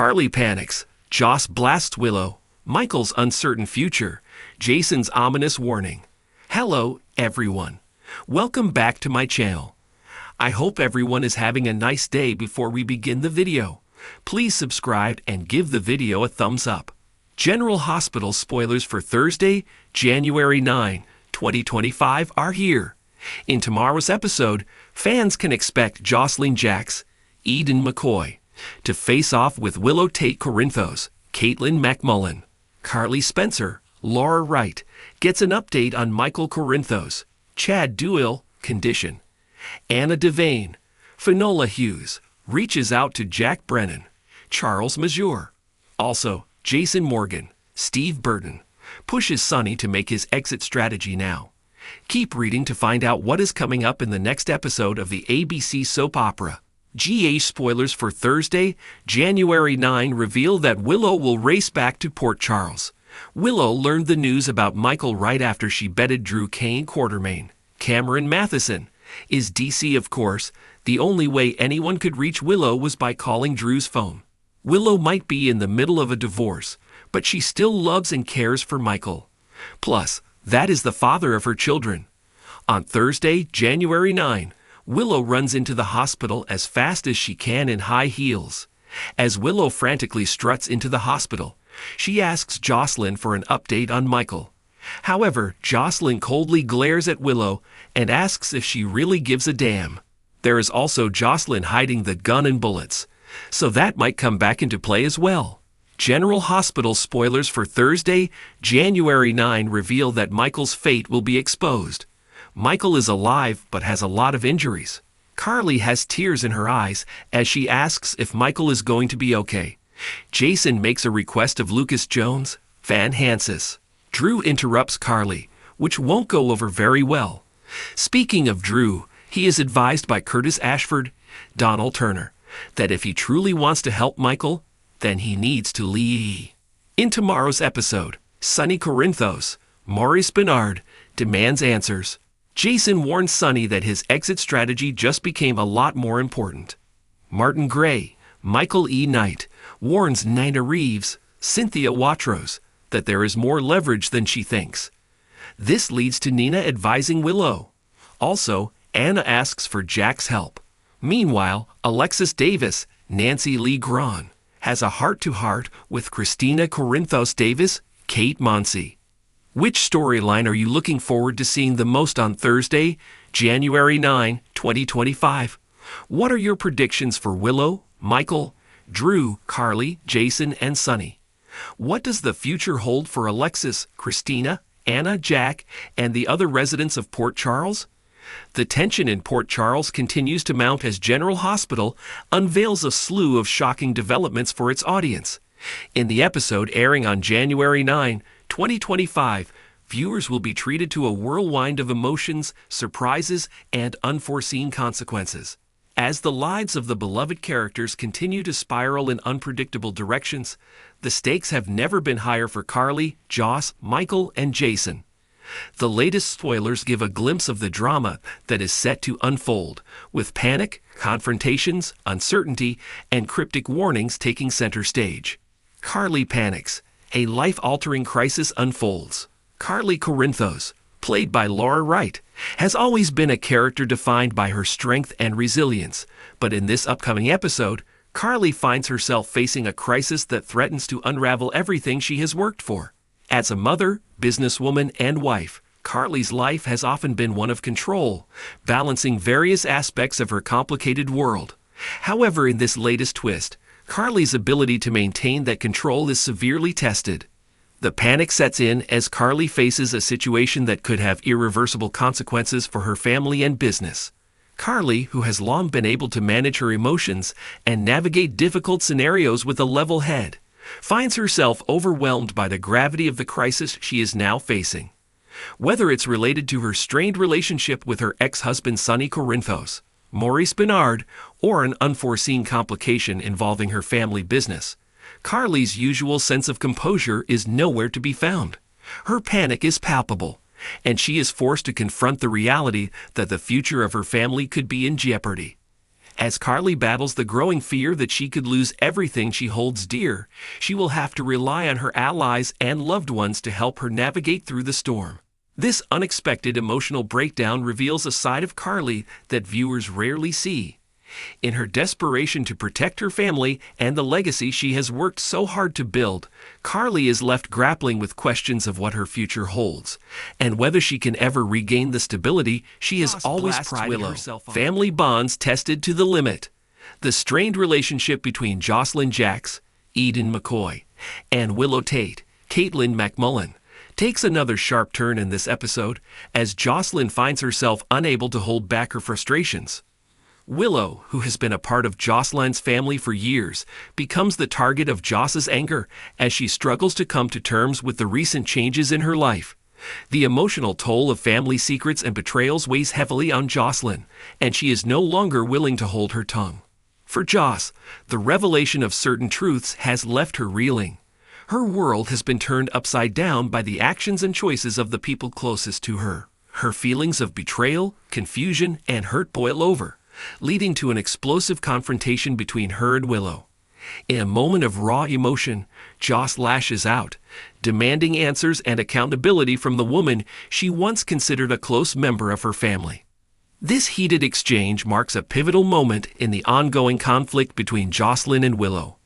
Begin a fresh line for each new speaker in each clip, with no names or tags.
Carly panics. Joss blasts Willow. Michael's uncertain future. Jason's ominous warning. Hello, everyone. Welcome back to my channel. I hope everyone is having a nice day. Before we begin the video, please subscribe and give the video a thumbs up. General Hospital spoilers for Thursday, January 9, 2025 are here. In tomorrow's episode, fans can expect Jocelyn Jacks, Eden McCoy, to face off with Willow Tate Corinthos, Caitlin McMullen. Carly Spencer, Laura Wright, gets an update on Michael Corinthos, Chad Doyle, condition. Anna Devane, Finola Hughes, reaches out to Jack Brennan, Charles Mazur. Also, Jason Morgan, Steve Burton, pushes Sonny to make his exit strategy now. Keep reading to find out what is coming up in the next episode of the ABC soap opera. GA spoilers for Thursday, January 9 reveal that Willow will race back to Port Charles. Willow learned the news about Michael right after she betted Drew Kane Quartermain. Cameron Matheson is DC, of course. The only way anyone could reach Willow was by calling Drew's phone. Willow might be in the middle of a divorce, but she still loves and cares for Michael. Plus, that is the father of her children. On Thursday, January 9, Willow runs into the hospital as fast as she can in high heels. As Willow frantically struts into the hospital, she asks Jocelyn for an update on Michael. However, Jocelyn coldly glares at Willow and asks if she really gives a damn. There is also Jocelyn hiding the gun and bullets, so that might come back into play as well. General Hospital spoilers for Thursday, January 9 reveal that Michael's fate will be exposed. Michael is alive but has a lot of injuries. Carly has tears in her eyes as she asks if Michael is going to be okay. Jason makes a request of Lucas Jones, Van Hansis. Drew interrupts Carly, which won't go over very well. Speaking of Drew, he is advised by Curtis Ashford, Donald Turner, that if he truly wants to help Michael, then he needs to leave. In tomorrow's episode, Sonny Corinthos, Maurice Bernard, demands answers. Jason warns Sonny that his exit strategy just became a lot more important. Martin Gray, Michael E. Knight, warns Nina Reeves, Cynthia Watros, that there is more leverage than she thinks. This leads to Nina advising Willow. Also, Anna asks for Jack's help. Meanwhile, Alexis Davis, Nancy Lee Grahn, has a heart-to-heart with Christina Corinthos Davis, Kate Monsey. Which storyline are you looking forward to seeing the most on Thursday, January 9, 2025? What are your predictions for Willow, Michael, Drew, Carly, Jason, and Sonny? What does the future hold for Alexis, Christina, Anna, Jack, and the other residents of Port Charles? The tension in Port Charles continues to mount as General Hospital unveils a slew of shocking developments for its audience. In the episode airing on January 9, 2025, viewers will be treated to a whirlwind of emotions, surprises, and unforeseen consequences. As the lives of the beloved characters continue to spiral in unpredictable directions, the stakes have never been higher for Carly, Joss, Michael, and Jason. The latest spoilers give a glimpse of the drama that is set to unfold, with panic, confrontations, uncertainty, and cryptic warnings taking center stage. Carly panics. A life-altering crisis unfolds. Carly Corinthos, played by Laura Wright, has always been a character defined by her strength and resilience, but in this upcoming episode, Carly finds herself facing a crisis that threatens to unravel everything she has worked for. As a mother, businesswoman, and wife, Carly's life has often been one of control, balancing various aspects of her complicated world. However, in this latest twist, Carly's ability to maintain that control is severely tested. The panic sets in as Carly faces a situation that could have irreversible consequences for her family and business. Carly, who has long been able to manage her emotions and navigate difficult scenarios with a level head, finds herself overwhelmed by the gravity of the crisis she is now facing. Whether it's related to her strained relationship with her ex-husband Sonny Corinthos, Maurice Bernard, or an unforeseen complication involving her family business, Carly's usual sense of composure is nowhere to be found. Her panic is palpable, and she is forced to confront the reality that the future of her family could be in jeopardy. As Carly battles the growing fear that she could lose everything she holds dear, she will have to rely on her allies and loved ones to help her navigate through the storm. This unexpected emotional breakdown reveals a side of Carly that viewers rarely see. In her desperation to protect her family and the legacy she has worked so hard to build, Carly is left grappling with questions of what her future holds, and whether she can ever regain the stability she has always prided herself on. Family bonds tested to the limit. The strained relationship between Jocelyn Jacks, Eden McCoy, and Willow Tate, Caitlin McMullen, takes another sharp turn in this episode as Jocelyn finds herself unable to hold back her frustrations. Willow, who has been a part of Jocelyn's family for years, becomes the target of Joss's anger as she struggles to come to terms with the recent changes in her life. The emotional toll of family secrets and betrayals weighs heavily on Jocelyn, and she is no longer willing to hold her tongue. For Joss, the revelation of certain truths has left her reeling. Her world has been turned upside down by the actions and choices of the people closest to her. Her feelings of betrayal, confusion, and hurt boil over, leading to an explosive confrontation between her and Willow. In a moment of raw emotion, Joss lashes out, demanding answers and accountability from the woman she once considered a close member of her family. This heated exchange marks a pivotal moment in the ongoing conflict between Jocelyn and Willow.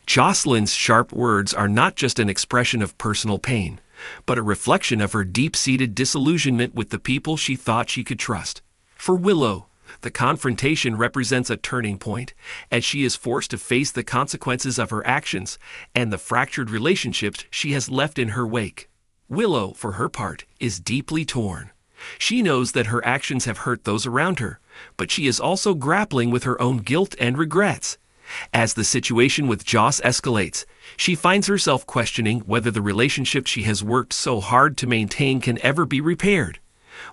Jocelyn's sharp words are not just an expression of personal pain, but a reflection of her deep-seated disillusionment with the people she thought she could trust. For Willow, the confrontation represents a turning point, as she is forced to face the consequences of her actions and the fractured relationships she has left in her wake. Willow, for her part, is deeply torn. She knows that her actions have hurt those around her, but she is also grappling with her own guilt and regrets. As the situation with Joss escalates, she finds herself questioning whether the relationship she has worked so hard to maintain can ever be repaired.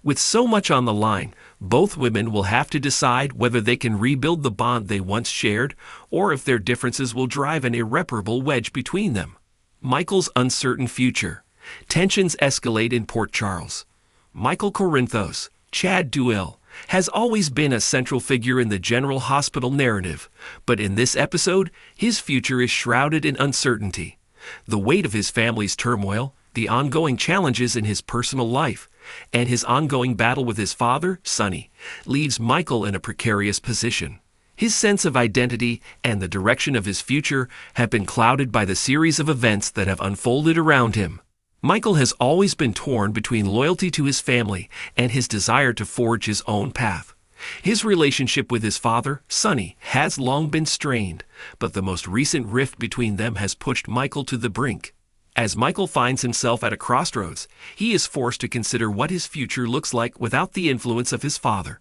With so much on the line, both women will have to decide whether they can rebuild the bond they once shared, or if their differences will drive an irreparable wedge between them. Michael's uncertain future. Tensions escalate in Port Charles. Michael Corinthos, Chad Duell, has always been a central figure in the General Hospital narrative, but in this episode, his future is shrouded in uncertainty. The weight of his family's turmoil, the ongoing challenges in his personal life, and his ongoing battle with his father, Sonny, leaves Michael in a precarious position. His sense of identity and the direction of his future have been clouded by the series of events that have unfolded around him. Michael has always been torn between loyalty to his family and his desire to forge his own path. His relationship with his father, Sonny, has long been strained, but the most recent rift between them has pushed Michael to the brink. As Michael finds himself at a crossroads, he is forced to consider what his future looks like without the influence of his father.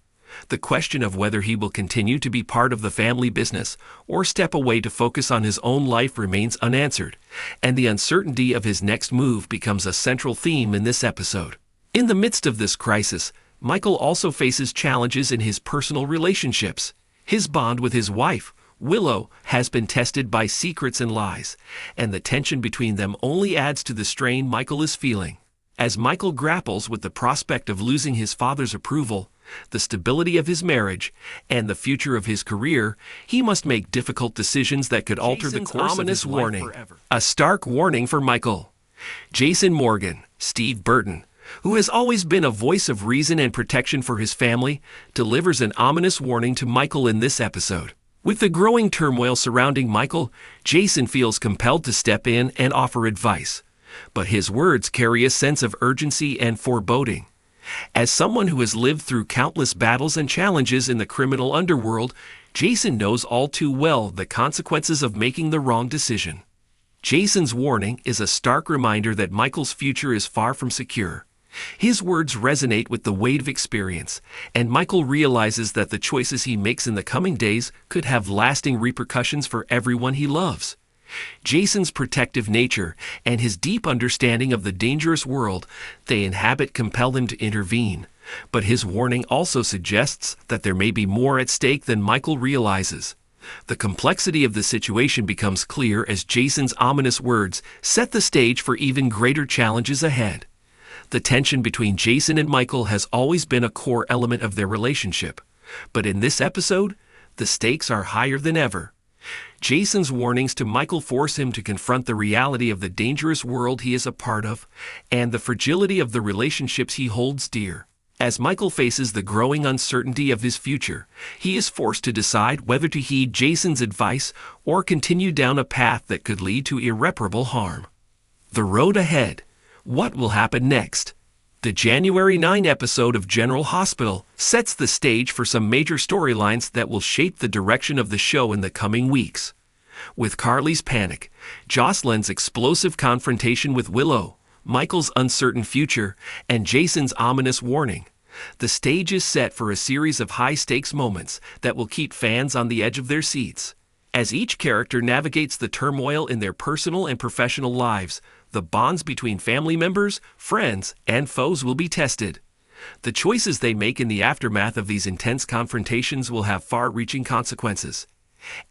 The question of whether he will continue to be part of the family business or step away to focus on his own life remains unanswered, and the uncertainty of his next move becomes a central theme in this episode. In the midst of this crisis, Michael also faces challenges in his personal relationships. His bond with his wife, Willow, has been tested by secrets and lies, and the tension between them only adds to the strain Michael is feeling. As Michael grapples with the prospect of losing his father's approval, the stability of his marriage, and the future of his career, he must make difficult decisions that could alter the course of his life forever. A stark warning for Michael. Jason Morgan, Steve Burton, who has always been a voice of reason and protection for his family, delivers an ominous warning to Michael in this episode. With the growing turmoil surrounding Michael, Jason feels compelled to step in and offer advice. But his words carry a sense of urgency and foreboding. As someone who has lived through countless battles and challenges in the criminal underworld, Jason knows all too well the consequences of making the wrong decision. Jason's warning is a stark reminder that Michael's future is far from secure. His words resonate with the weight of experience, and Michael realizes that the choices he makes in the coming days could have lasting repercussions for everyone he loves. Jason's protective nature and his deep understanding of the dangerous world they inhabit compel him to intervene, but his warning also suggests that there may be more at stake than Michael realizes. The complexity of the situation becomes clear as Jason's ominous words set the stage for even greater challenges ahead. The tension between Jason and Michael has always been a core element of their relationship, but in this episode, the stakes are higher than ever. Jason's warnings to Michael force him to confront the reality of the dangerous world he is a part of and the fragility of the relationships he holds dear. As Michael faces the growing uncertainty of his future, he is forced to decide whether to heed Jason's advice or continue down a path that could lead to irreparable harm. The road ahead. What will happen next? The January 9 episode of General Hospital sets the stage for some major storylines that will shape the direction of the show in the coming weeks. With Carly's panic, Jocelyn's explosive confrontation with Willow, Michael's uncertain future, and Jason's ominous warning, the stage is set for a series of high-stakes moments that will keep fans on the edge of their seats. As each character navigates the turmoil in their personal and professional lives, the bonds between family members, friends, and foes will be tested. The choices they make in the aftermath of these intense confrontations will have far-reaching consequences,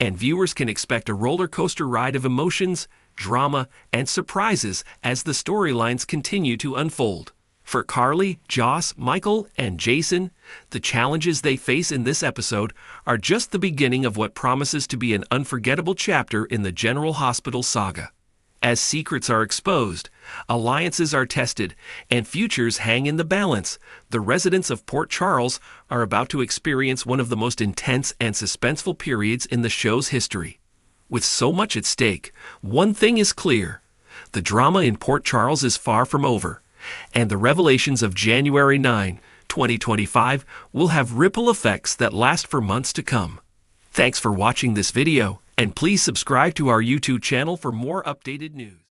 and viewers can expect a roller coaster ride of emotions, drama, and surprises as the storylines continue to unfold. For Carly, Joss, Michael, and Jason, the challenges they face in this episode are just the beginning of what promises to be an unforgettable chapter in the General Hospital saga. As secrets are exposed, alliances are tested, and futures hang in the balance, the residents of Port Charles are about to experience one of the most intense and suspenseful periods in the show's history. With so much at stake, one thing is clear: the drama in Port Charles is far from over, and the revelations of January 9, 2025 will have ripple effects that last for months to come. Thanks for watching this video, and please subscribe to our YouTube channel for more updated news.